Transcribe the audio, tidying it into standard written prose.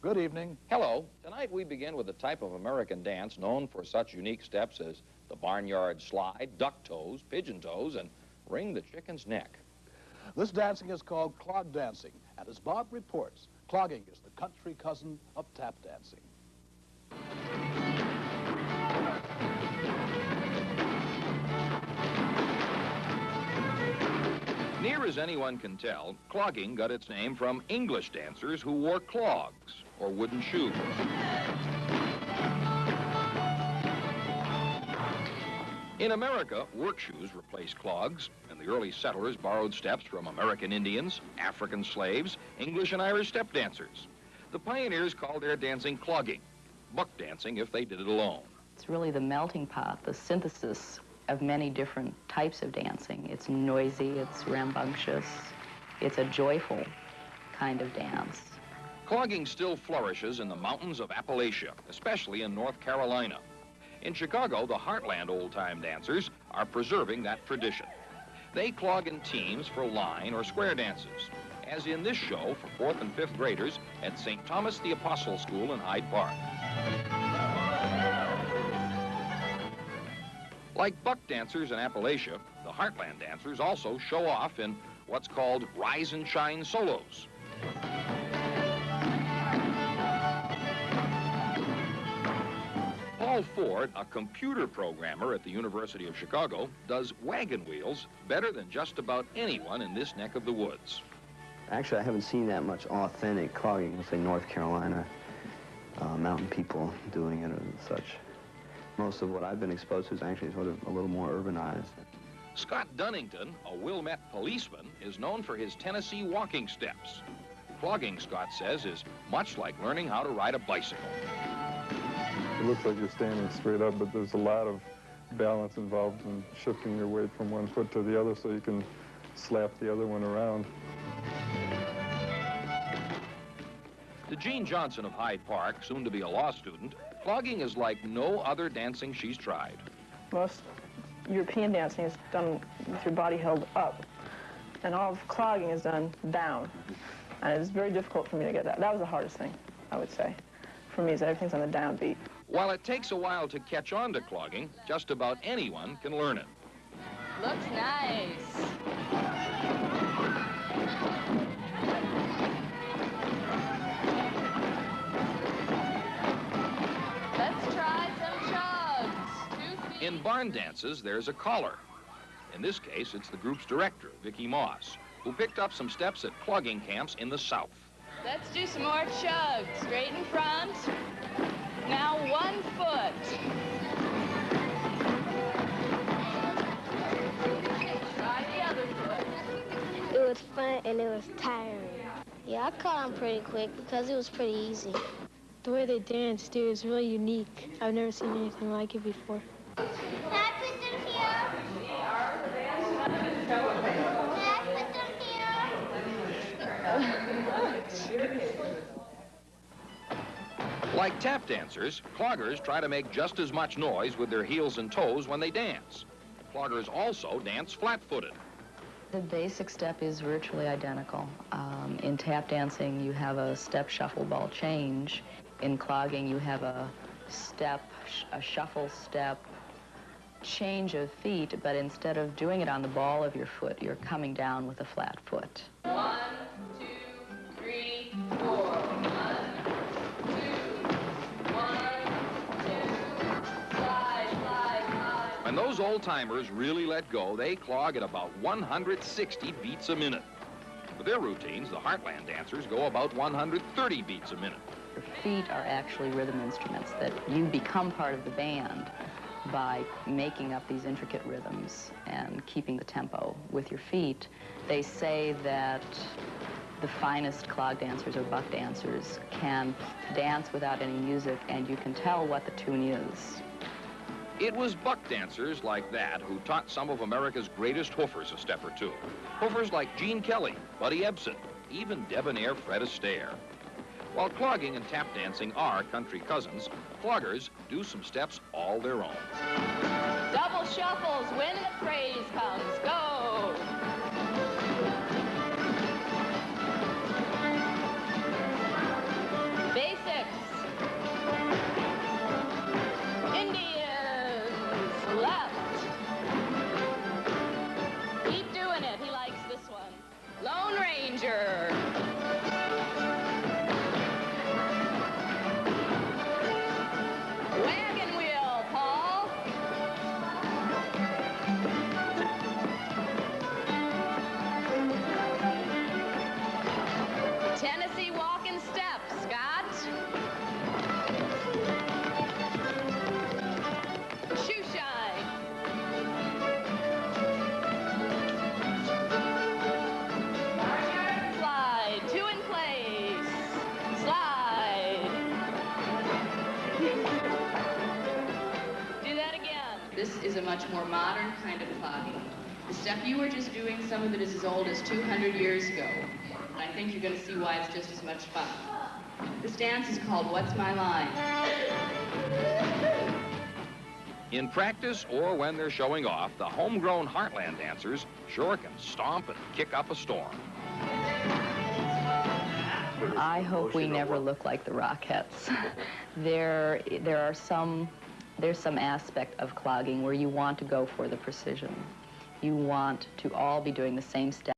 Good evening. Hello. Tonight we begin with a type of American dance known for such unique steps as the barnyard slide, duck toes, pigeon toes, and wring the chicken's neck. This dancing is called clog dancing, and as Bob reports, clogging is the country cousin of tap dancing. Near as anyone can tell, clogging got its name from English dancers who wore clogs, or wooden shoes. In America, work shoes replaced clogs, and the early settlers borrowed steps from American Indians, African slaves, English and Irish step dancers. The pioneers called their dancing clogging, buck dancing if they did it alone. It's really the melting pot, the synthesis of many different types of dancing. It's noisy, it's rambunctious, it's a joyful kind of dance. Clogging still flourishes in the mountains of Appalachia, especially in North Carolina. In Chicago, the Heartland old-time dancers are preserving that tradition. They clog in teams for line or square dances, as in this show for 4th and 5th graders at St. Thomas the Apostle School in Hyde Park. Like buck dancers in Appalachia, the Heartland dancers also show off in what's called rise and shine solos. Paul Ford, a computer programmer at the University of Chicago, does wagon wheels better than just about anyone in this neck of the woods. Actually, I haven't seen that much authentic clogging, let's say North Carolina mountain people doing it and such. Most of what I've been exposed to is actually sort of a little more urbanized. Scott Dunnington, a Wilmette policeman, is known for his Tennessee walking steps. Clogging, Scott says, is much like learning how to ride a bicycle. It looks like you're standing straight up, but there's a lot of balance involved in shifting your weight from one foot to the other so you can slap the other one around. To Jean Johnson of Hyde Park, soon to be a law student, clogging is like no other dancing she's tried. Most European dancing is done with your body held up, and all of clogging is done down. And it's very difficult for me to get that. That was the hardest thing, I would say, for me, is that everything's on the downbeat. While it takes a while to catch on to clogging, just about anyone can learn it. Looks nice. Let's try some chugs. In barn dances, there's a caller. In this case, it's the group's director, Vicki Moss, who picked up some steps at clogging camps in the South. Let's do some more chugs. Straight in front. Now 1 foot. Try the other foot. It was fun and it was tiring. Yeah, I caught on pretty quick because it was pretty easy. The way they dance, dude, is really unique. I've never seen anything like it before. Can I put them here? Can I put them here? Like tap dancers, cloggers try to make just as much noise with their heels and toes when they dance. Cloggers also dance flat-footed. The basic step is virtually identical. In tap dancing, you have a step shuffle ball change. In clogging, you have a step, a shuffle step, change of feet, but instead of doing it on the ball of your foot, you're coming down with a flat foot. 1, 2, 3, 4. 1, 2, 1, 2, slide, slide, slide. When those old-timers really let go, they clog at about 160 beats a minute. With their routines, the Heartland dancers go about 130 beats a minute. Your feet are actually rhythm instruments, that you become part of the band by making up these intricate rhythms and keeping the tempo with your feet. They say that the finest clog dancers or buck dancers can dance without any music, and you can tell what the tune is. It was buck dancers like that who taught some of America's greatest hoofers a step or two. Hoofers like Gene Kelly, Buddy Ebsen, even debonair Fred Astaire. While clogging and tap dancing are country cousins, cloggers do some steps all their own. Double shuffles when the praise comes. Go! Basic step, Scott. Shoe shine. Slide, 2 in place. Slide. Do that again. This is a much more modern kind of clogging. The stuff you were just doing, some of it is as old as 200 years ago. And I think you're going to see why it's just as much fun. This dance is called What's My Line? In practice or when they're showing off, the homegrown Heartland dancers sure can stomp and kick up a storm. I hope we never look like the Rockettes. There's some aspect of clogging where you want to go for the precision. You want to all be doing the same step.